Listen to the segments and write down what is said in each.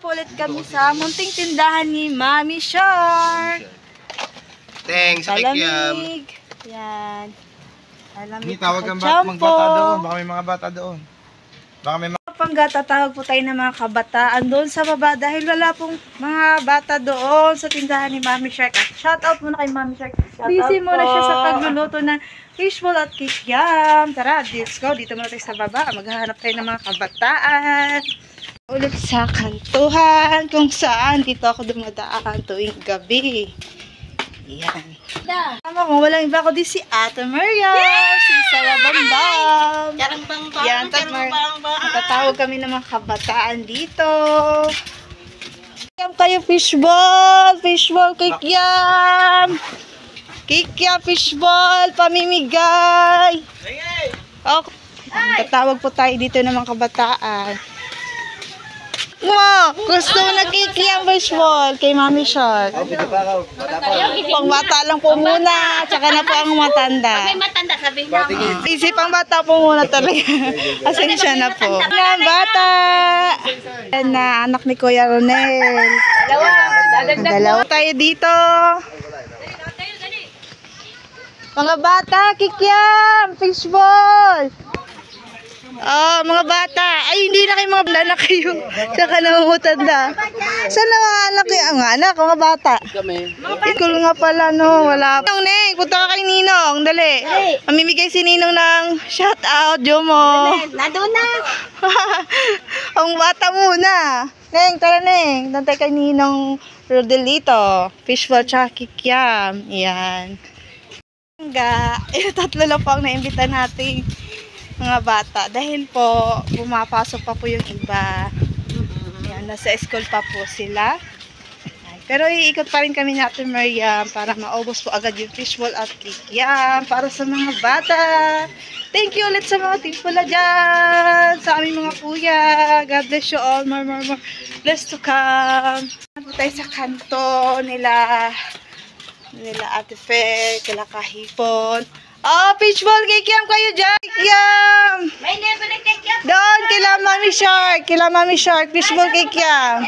po ulit kami sa munting tindahan ni Mami Shark. Thanks, Palamig. Yan. Palamig. Tawag ang magbata doon. Baka may mga bata doon. Baka may Tatawag po tayo ng mga kabataan doon sa baba dahil wala pong mga bata doon sa tindahan ni Mami Shark. At shout out muna kay Mami Shark. Busy muna siya sa pagluluto ng fishball at kikiam. Tara, let's go. Dito muna tayo sa baba. Maghahanap tayo ng mga kabataan. Ulit sa kantuhan kung saan dito ako dumadaan tuwing gabi. Yan. Tama ko, walang iba ko di si Ate Maria. Si Sarah Bambam. Yan, matatawag kami ng mga kabataan dito. Kikiam kayo fishball. Fishball, kikiam. Kikiam, fishball, pamimigay. Okay. Tatawag po tayo dito ng mga kabataan. Wow! Gusto mo nagkikiam fishball kay Mami Shark. Pang bata lang po muna. Tsaka na po ang matanda. May matanda sabi na. Easy, pang bata po muna talaga. Asensya na po. Ang bata! Yan na, anak ni Kuya Ronel. Dalawa tayo dito. Mga bata, kikiam! Fishball! Oh, mga bata. Ay, hindi na kayo mga anak kayo. Tsaka namumutanda. Saan na mga anak kayo? Ang anak, mga bata. Ikaw nga pala, no. Wala. Neng, punta ka kay Ninong. Dali. Mamimigay si Ninong ng shout out, Jomo. Nandun na. Ang bata muna. Neng, tara Neng. Dantay kay Ninong Rodelito. Fishball tsaka kikiam. Yan. Tatlo lang po ang naimbita natin mga bata dahil po pumapasok pa po yung iba. Yan, nasa school pa po sila. Pero iikot pa rin kami natin Maria para maubos po agad yung fishball at kikiam para sa mga bata. Thank you ulit sa mga team pula dyan, sa aming mga kuya. God bless you all. More bless to come. Po tayo sa kanto nila Ate Fe, kila Kahipon. Oh, fishball, kikiam kayo dyan. Kikiam. May never nag-kikiam. Doon, kila Mami Shark. Kila Mami Shark, fishball, kikiam.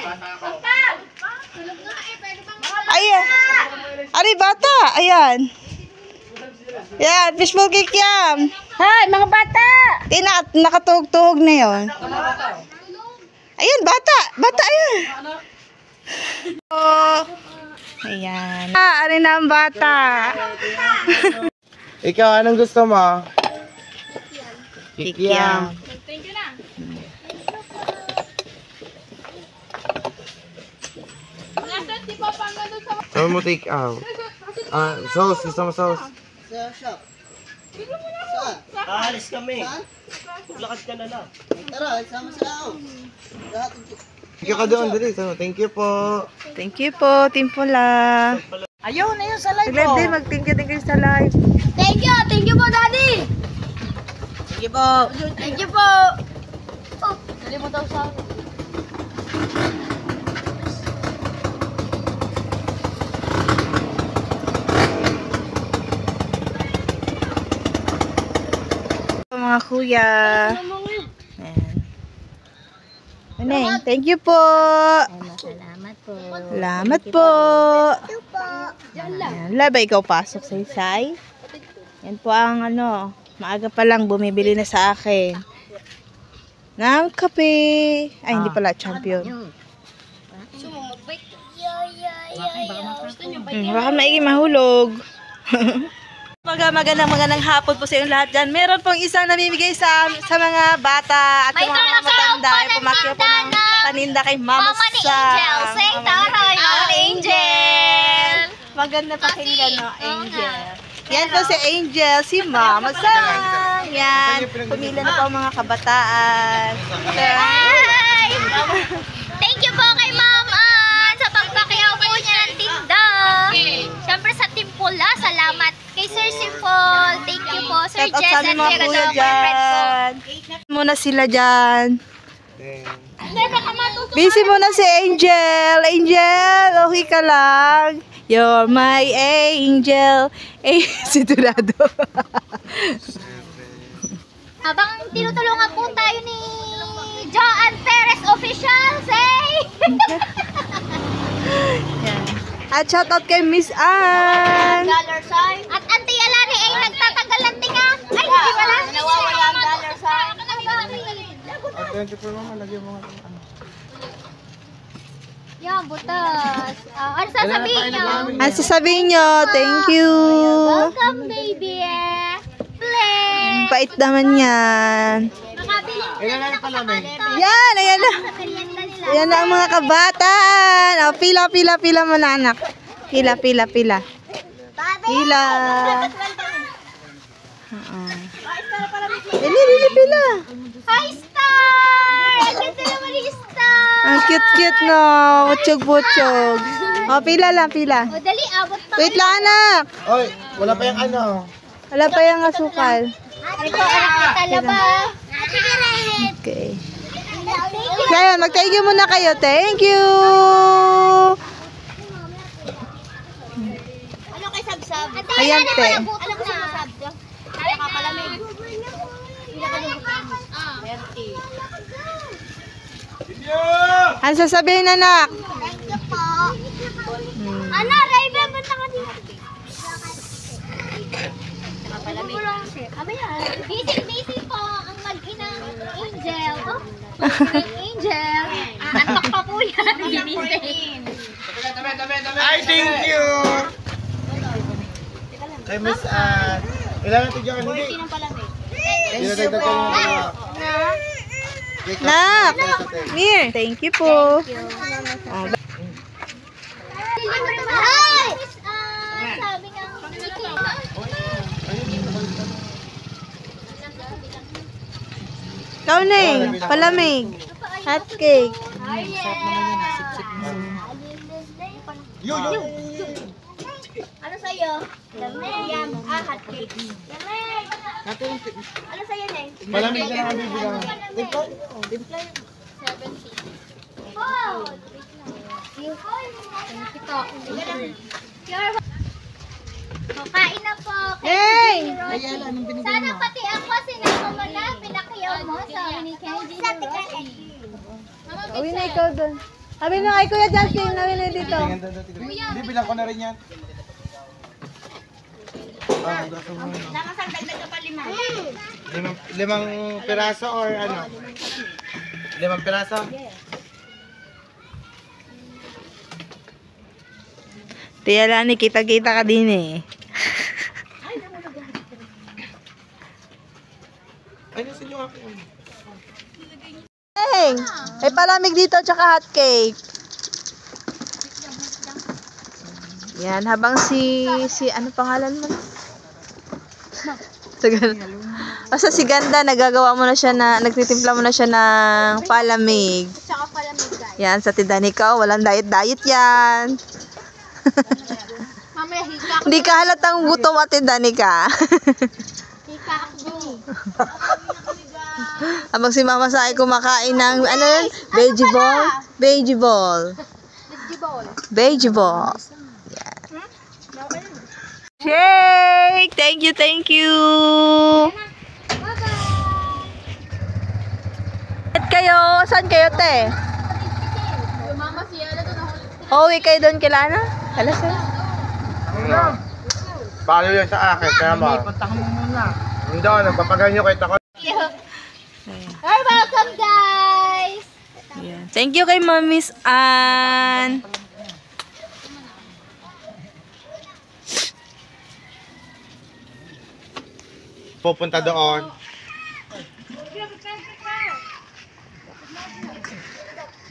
Ayan. Ari, bata. Ayan. Yan, fishball, kikiam. Hi, mga bata. Nakatuhog-tuhog na yun. Ayan, bata. Bata, ayan. Oh. Ayan. Ari na ang bata. Ikaw, anong gusto mo? Kikiam. Thank you na. Ano mo take out? Sauce. Gusto mo sauce? Aalis kami. Maglakad ka na lang. Tara, sama sa ako. Ikaw ka doon, dali. Thank you po. Thank you po, Team Pula. Ayaw na yun sa live Sige, din, mag-thank you sa live. Thank you po, Daddy. Thank you po. Thank you po. Oh, dali mo daw sa akin. Mga kuya. Ayan. Thank you po. Salamat po. Salamat po. Ayan. Ba ikaw pasok sa isay? Yan po ang maaga pa lang bumibili na sa akin ng kape. Ay, hindi pala, champion. Baka maigi mahulog. Magandang hapon po sa inyong lahat dyan. Meron pong isang namimigay sa mga bata at sa mga matanda. Pumakyo po ng paninda kay Mama Angel. Say taray, Mama Angel. Maganda pakinggan, no? Angel. Yan po si Angel, si Mama Sang. Yan. Pumila na po ang mga kabataan. Hi! Thank you po kay Ma'am Ann sa pagpakyaw po niya ng tinda. Siyempre sa Team Pula, salamat. Kay Sir Simple, thank you po. Sir Shout out Jess sa at aming mga Kuya kuya Rodolfo, my friend po. dyan. Muna sila dyan. Hindi, baka matutuwa. Busy muna si Angel. Angel, okay ka lang? You're my angel. Si Dorado. Habang tinutulungan po tayo ni Joan Perez Official, say! Yan. At shoutout kay Miss Ann. Dollar sign. At Auntie Alani ay nagtatagal ng tinga. Ay, hindi pala. Nawawala ang dollar sign. Thank you po mama, lagyan mo nga. Yan, butas. Ano sasabihin nyo? Ang sasabihin nyo, thank you. Welcome, baby. Play. Bait naman yan. Makabili Ilan na yung palamig? Yan, ayan na. sa merienda nila. Ayan na ang mga kabataan. O, pila mo na anak. Pila. Pila. Dili, pila. Hi, Star! Ang ganda naman ni Star! Ang cute no. Butsyog. O, pila lang. O, dali, abot pa. Wait lang anak. Oy, wala pa yung ano. Wala pa yung asukal. Anak na talaba. Okay. Ngayon, mag-thank you muna kayo. Thank you. Ano kay Sabsab? Ayan, te. Alam ko sa Sabsab. Nakapalamig. Ano sasabihin anak? Thank you po. Ano, Raven, punta ka dito. Busy po ang mag-inang Angel. Oh, Angel. Antok pa po yan. Ginising. Ay, thank you! Kay Miss Ann. Ilan natin dyan? Hindi. Dinadagdag ko yung mga... Nak! Mir, thank you po. Hi! Sabi ng Mickey. Ikaw Neng, palamig. Hot cake. Ano sa'yo? Lamig. Hot cake. Lamig. Ano sa'yo, Neng? Malamig na kami bilang. Oh! Kain na po. Hey! Sana pati ako sinama mo na. Pinakiyaw mo sa ni Kenji Roshi. Uwi na ikaw doon. Sabi nyo kay Kuya Justin, nawi na dito. Hindi, bilang ko na rin yan. Nakasagdagdag ka pa 5. Limang piraso or ano? 5 piraso? Tiya Lani, kita-kita ka din eh. Ay, nasa inyo ako. Hey! May palamig dito tsaka hot cake. Yan, habang si ano pangalan mo? Tagal. Basta si Ganda, nagagawa mo na siya na, nagtitimpla mo na siya ng palamig. Tsaka palamig, guys. Yan, sa Tidanica, walang diet yan. Mamaya hika ako. Hindi ka halatang gutom at Tidanica. Hika ako. Habang si Mama Sai kumakain ng, ano yun? Veggie ball? Veggie ball. Veggie ball. Yan. Shake! Thank you, thank you! At kayo, saan kayo, te? Uwi kayo doon kila na? Alas na? Palo yan sa akin, kaya ba? Puntahan mo muna. Hindi ako, nagpapaganyo kahit ako. You're welcome, guys! Yeah. Thank you kay Miss Ann. Pupunta doon.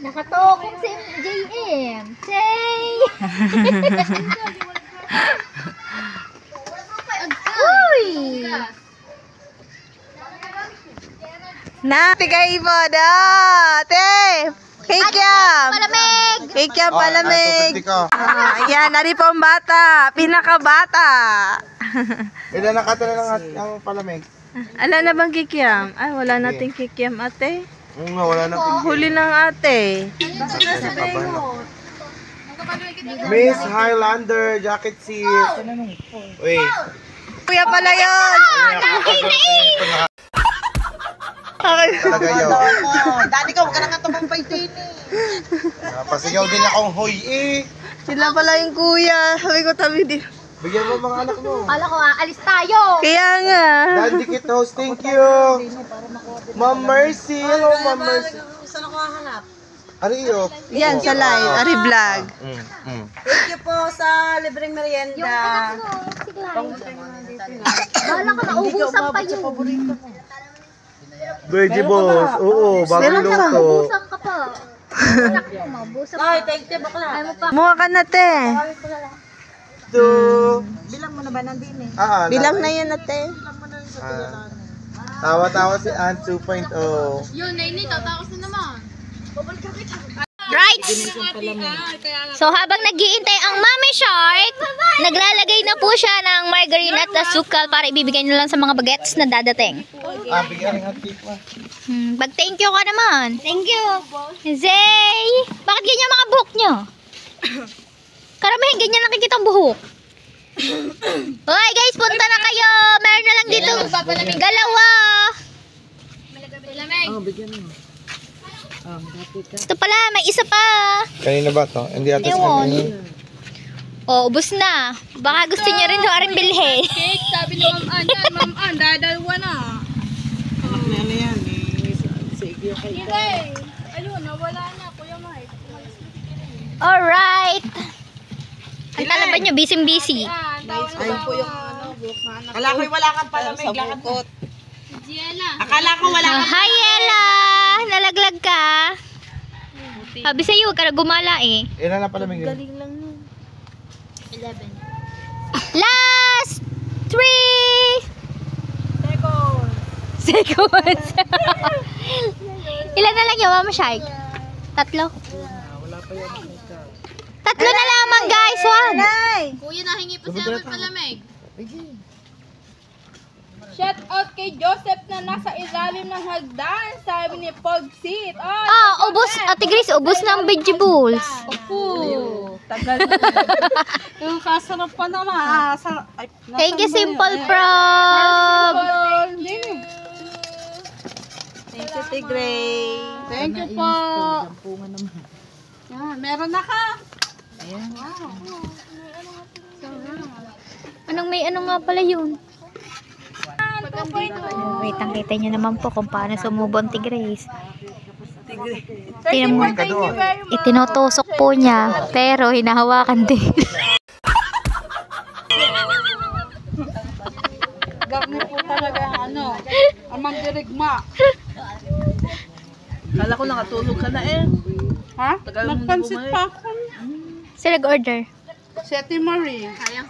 Nakatokong si JM. Say! Uy! Na, tigay mo da. Te, cake yam. Palamig! Cake yam, Ay, palamig. tututi ko. Ayan, nari po ang bata. Pinakabata. Ilan na katala ang palamig? Ala na bang kikiam? Ay, wala nating kikiam, ate. Oo nga, wala na. Huli ng ate. Miss Highlander, jacket seat. Uy. Kuya pala yun. Talaga yun. Dani ka, huwag ka na nga tumampay din. Pasigaw din akong hoy eh. Sila pala yung kuya. Sabi ko tabi din. Bigyan mo mga anak mo. Kala ko aalis tayo. Kaya nga. Daddy Kit House, thank you. Ma'am Mercy. Hello, Ma'am Mercy. Saan ako hahanap? Ano iyo? Yan sa live. Ari vlog. Thank you po sa libreng Yung merienda. anak mo, si Clyde. Bahala ka, naubusan pa yun. Veggie balls. Oo, bagong luto. Naubusan ka pa. Anak mo, maubusan ka. Ay, thank you, bakla. Ay mo pa. Muha ka na, te. Bilang mo na ba nandin eh? Bilang na yan, ate. Tawa-tawa si Aunt 2.0. Right! So habang nag-iintay ang Mami Shark, naglalagay na po siya ng margarine at asukal para ibibigay na lang sa mga bagets na dadating. Bigyan ng tip pa. Pag-thank you ka naman. Thank you. Zay! Bakit ganyan mga buhok nyo? Karamihan ganyan nakikita ang buhok. Hoy guys, punta na kayo. Meron na lang dito galawa. Ito pala, may isa pa. Kanina ba to? Hindi ata sa Ewan. kanina. Oh, ubos na. Baka gusto niya rin rin bilhin. Sabi ni Ma'am Ann, dadalwa na. Ano yan eh? Sige, okay. Ayun, nawala na, Kuya Mike. Alright. Ang talaban nyo, busy-busy. Ay po yung Akala ko wala kang palamig. Lakad. Akala ko wala kang Hi, Ella! Nalaglag ka. Sabi sa'yo, huwag ka na gumala eh. Ilan na pala may ganun? Last 3 seconds. Ilan na lang yun, Mama Shark? 3? Tatlo na lamang, guys. Wag. Kuya, nahingi pa siya ng palamig. Shout out kay Joseph na nasa ilalim ng hagdan. Sabi ni Pogsit. Ubos. Ate Grace, ubos na ang vegetables. Opo. Tagal. Yung kasarap pa naman. Thank you, Simple Prob. Thank you, Tigray. Thank you po. Yan, meron na ka. Anong may ano nga pala yun? Wait, ang kita nyo naman po kung paano sumubo ang Tigres. Tingnan mo, itinutusok po niya, pero hinahawakan din. Garni po talaga ang mandirigma. Kala ko nakatulog ka na eh. Ha? Nagpansit pa ako. Sila nag-order. Seti Marie. Sayang.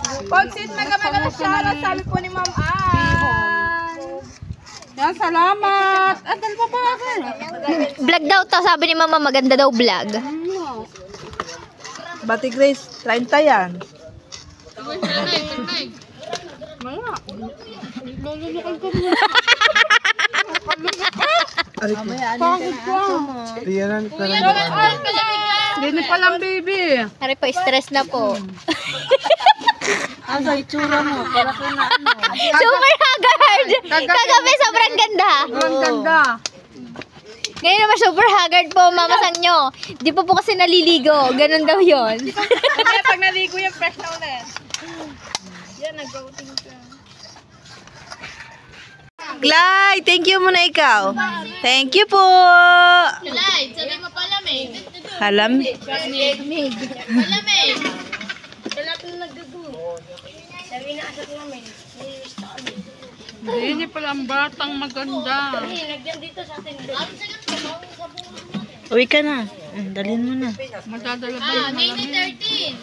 Pagsit mega na shoutout, sabi po ni Ma'am Ann. Yan, salamat. At ano pa ba ako? Vlog daw to, sabi ni Mama, maganda daw vlog. Bati Grace, 30 yan. Mga. Lululukan ko mo. Pagod ko. Tiyanan talaga. Hindi pa lang, baby. Hari po, stress na po. Ang itsura mo, para ko na ano. Super haggard! Kagabi, sobrang ganda. Ang ganda. Ngayon naman super haggard po, Mama Sang nyo. Di pa po kasi naliligo. Ganun daw yun. Kaya pag naligo yung fresh na ulit. Yan, nag-outing ka. Clyde, thank you muna ikaw. Thank you po. Clyde, sabi mo pala may. Halam. Palamig. Kailan ito nag-go? Sabi na asap namin. Hindi pala ang batang maganda. Nagyan dito sa atin. Uwi ka na. Dalhin mo na. Madadala ba yung malamig? 13.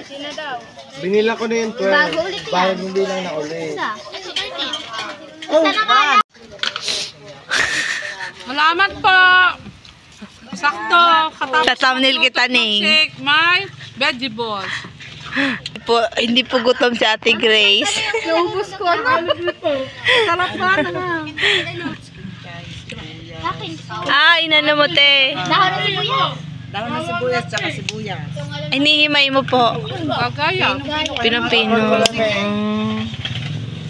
Sino daw? Binila ko na yung 12. Bakit hindi lang na ulit? Salamat po. Sakto. Sa thumbnail kita, Ning. Shake my vegetables. Hindi po gutom si Ate Grace. Naubos ko ang ano dito. Sarap ba na? Inano mo, te. Dahon na sibuyas. Dahon na sibuyas, tsaka sibuyas. Inihimay mo po. Gagaya. Pinapino.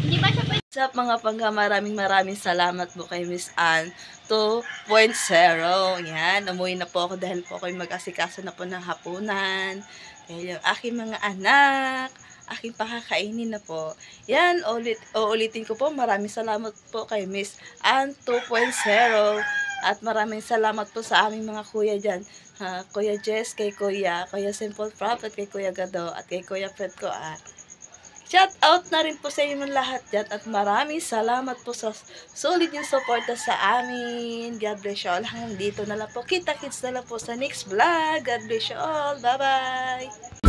Hindi ba siya Sa mga pangga, maraming salamat po kay Miss Ann 2.0. Yan, umuwi na po ako dahil po ako mag-asikaso na po ng hapunan. Dahil yung aking mga anak, aking pakakainin na po. Yan, uulitin ko po, maraming salamat po kay Miss Ann 2.0. At maraming salamat po sa aming mga kuya dyan. Kuya Jess, kay Kuya Simple Prophet, kay Kuya Gado, at kay Kuya Fred ko. Shout out na rin po sa inyo lahat dyan at maraming salamat po sa solid yung suporta sa amin. God bless you all. Hanggang dito na lang po. Kita-kits na lang po sa next vlog. God bless you all. Bye-bye!